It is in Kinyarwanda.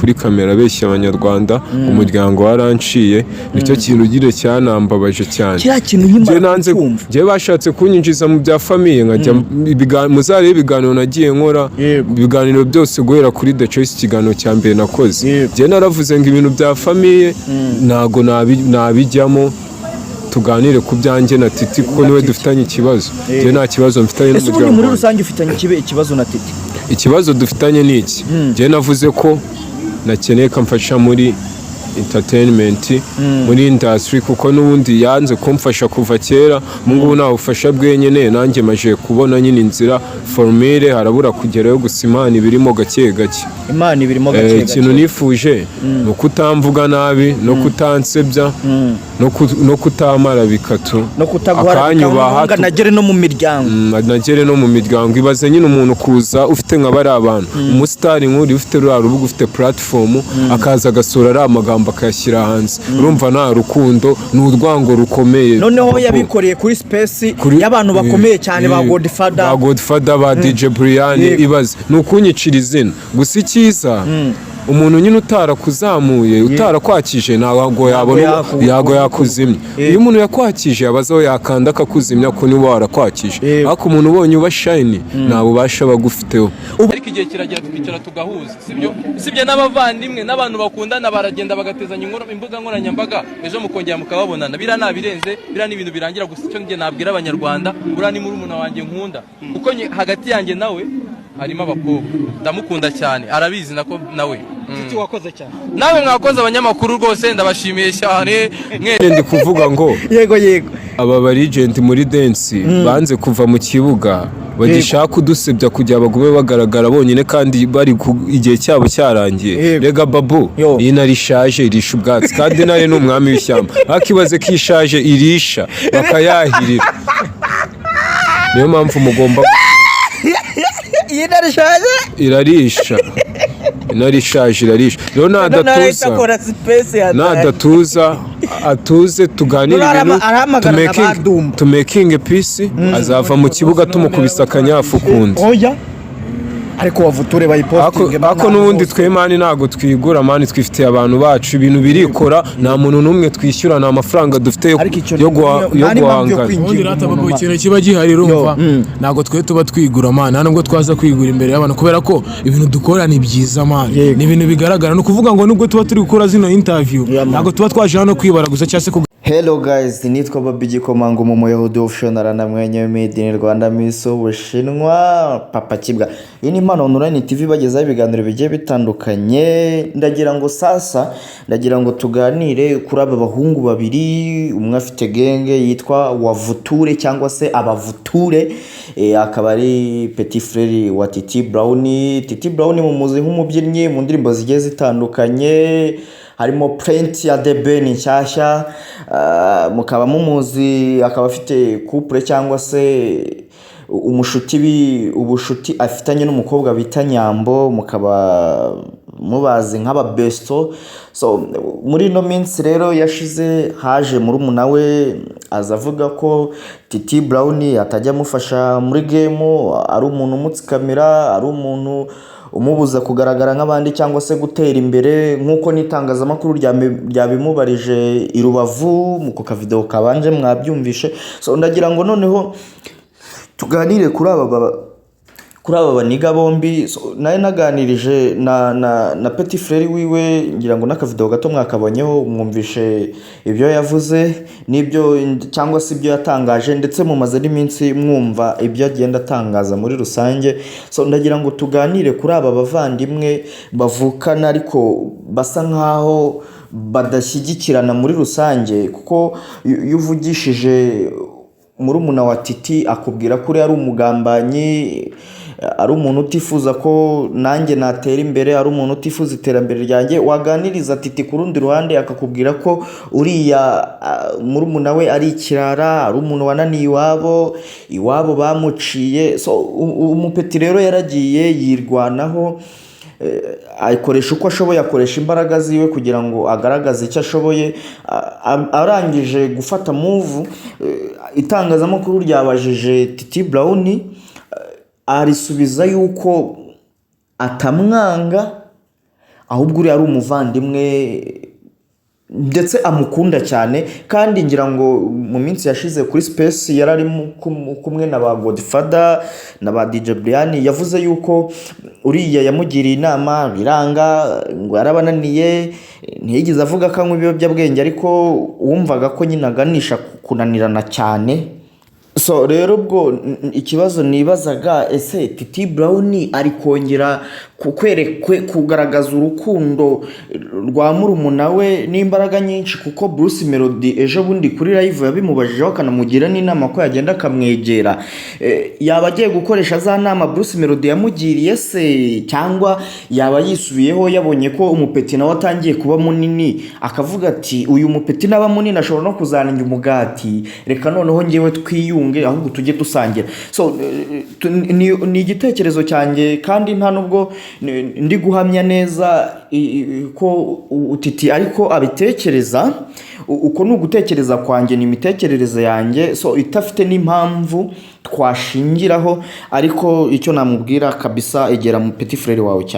kuri kamera abeshya abanyarwanda umuryango waranciye nicyo kintu ugire cyanambabaje cyane kiriya kintu yimara kumva je bashatse kunyinjiza mu bya famille nkajya muzare ibiganiro nagiye nkora ibiganiro byose guhera kuri The Choice ikiganiro cya mbere nakoze je naravuze ngo ibintu bya famille nago nabijyamo tuganire ku byanjye na Titi kuko niwe dufitanye ikibazo je nta kibazo mfitanye n'umuryango muri rusange ufitanye ikibazo na Titi ikibazo dufitanye ni iki je navuze ko nakeneye kamfasha muri entertainment muri industry kuko nubundi yanze kumfasha kuva kera mungu nawe ufasha bwenyene nanjye maje kubona nyine inzira formule harabura kugerayo gusimana ibirimo gake gake Imana ibirimo gake gake ikintu nifuje no kutamvuga nabi no kutansebya no kutamara bikatu no kutaguhanga nagere no mu miryango nagere no mu miryango ibaze nyine umuntu kuza ufite nka bari abantu umustar nkuri ufite rurubuga ufite platform akaza gasura ari amagambo akayashyira hanze urumva nta rukundo n'urwango rukomeye noneho yabikoreye kuri space y'abantu bakomeye cyane ba Godfather ba DJ Brian ibaze nukunyicira izina gusa icyiza umuntu nyine utarakuzamuye utarakwakije ntago yabona yago yakuzimya iyo umuntu yakwakije abazaho yakanda akakuzimya ko niba warakwakije ariko umuntu ubonye uba shine nta bubasha bagufiteho ariko igihe kiragira tukicara tugahuza sibyo n'abavandimwe n'abantu bakundana baragenda bagatezanya imbuga nkoranyambaga ejo mukongera mukababonana bira nabirenze bira n'ibintu birangira gusa icyo ngiye nabwira abanyarwanda bura ni muri umuntu wanjye nkunda kuko hagati yanjye nawe harimo abakobwa ndamukunda cyane arabizi nako nawe Titi wakoze cyane nawe mwakoze abanyamakuru rwose ndabashimiye cyane ndi kuvuga ngo yego aba barigenti muri dance banze kuva mu kibuga bagishaka kudusebya kugira bagume bagaragara bonyine kandi bari igihe cyabo cyarangiye rega babu iyi nari ishaje irisha ubwatsi kandi nari n'umwami w'ishyamba akibaze ko ishaje irisha bakayahirira niyo mpamvu mugomba irarisha rero nadatuza atuze tuganire ibintu to making peace azava mu kibuga tumukubisa akanyafu kundi ariko wavuture bayipostinge ako nubundi twemani nago twigura mani twifitiye abantu bacu ibintu birikora nta muntu numwe twishyura nta mafaranga dufite yo guhangana ubundi ratababo ikintu kiba gihari rumva nago twe tuba twigura mani nubwo twaza kwigura imbere y'abantu kubera ko ibintu dukora ni byiza mani ni ibintu bigaragara no kuvuga ngo nubwo tuba turi gukora zino interview nago tuba twaje hano kwibara gusa cyase Hello guys, nitwa Babi Gikomango mu Muyahudi official na mwenye made in Rwanda miso Bushinwa Papa Kibwa. Iyi ni Impano Online TV bagezaho ibiganiro bigiye bitandukanye. Ndagira ngo tuganire kuri aba bahungu babiri, umwe afite genge yitwa Wavuture cyangwa se Abavuture, akaba ari Petit Frere wa Titi Brown. Titi Brown mumuzi nk'umubyinnyi mu ndirimbo zigiye zitandukanye, harimo Print ya The Ben nshyashya, mukaba mumuzi akaba afite couple cyangwa se ubushuti afitanye n'umukobwa bita Nyambo, mukaba mubazi nk'aba besto. So muri no minsi rero yashize haje murumuna we azavuga ko Titi Brown atajya amufasha muri game, ari umuntu umutsikamira, ari umuntu umubuza kugaragara nk'abandi cyangwa se gutera imbere nk'uko n'itangazamakuru ryabimubarije i Rubavu mu video kabanje mwabyumvishe. So ndagira ngo noneho tuganire kuri aba baniga bombi. So naye naganirije na Petit Frere wiwe, ngira ngo n'akavideo gato mwakabonyeho mwumvishe ibyo yavuze n'ibyo cyangwa se ibyo yatangaje, ndetse mumaze n'iminsi mwumva ibyo agenda atangaza muri rusange. So ndagira ngo tuganire kuri aba bavandimwe bavukana ariko basa nkaho badashyigikirana muri rusange, kuko iyo uvugishije murumuna wa Titi akubwira ko ari umugambanyi, ari umuntu utifuza ko nanjye natera imbere, ari umuntu utifuza iterambere ryanjye. Waganiriza Titi ku rundi ruhande akakubwira ko uriya murumuna we ari ikirara, ari umuntu wananiye iwabo bamuciye. So umupeti rero yaragiye yirwanaho, akoresha uko ashoboye, akoresha imbaraga ziwe kugira ngo agaragaze icyo ashoboye. Arangije gufata move, itangazamakuru ryabajije Titi Brown, arisubiza yuko atamwanga, ahubwo uriya ari umuvandimwe ndetse amukunda cyane. Kandi ngira ngo mu minsi yashize kuri Space yari ari kumwe na ba Godfather na ba DJ Brian, yavuze yuko uriya yamugiriye inama biranga, ngo yarabananiye, ntiyigeze avuga ko anywa ibiyobyabwenge, ariko wumvaga ko nyine aganisha kunanirana cyane. So rero ubwo ikibazo nibazaga, ese Titi Brown ari kongera kugaragaza urukundo rwa murumuna we n'imbaraga nyinshi, kuko Bruce Melody ejo bundi kuri live yabimubajijeho akanamugira n'inama ko yagenda akamwegera. Yaba agiye gukoresha za nama Bruce Melody yamugiriye se, cyangwa yaba yisubiyeho yabonye ko umupeti nawe atangiye kuba munini akavuga ati uyu mupeti naba munini ashobora no kuzanira umugati, reka noneho ngewe twiyunge ahubwo tujye dusangira. So ni igitekerezo cyanjye, kandi nta nubwo ndi guhamya neza ko Titi ariko abitekereza. Uko ni ugutekereza kwanjye, ni imitekerereze yanjye, so itafite n'impamvu twashingiraho. Ariko icyo namubwira kabisa, egera mu petit frere wawe cyane.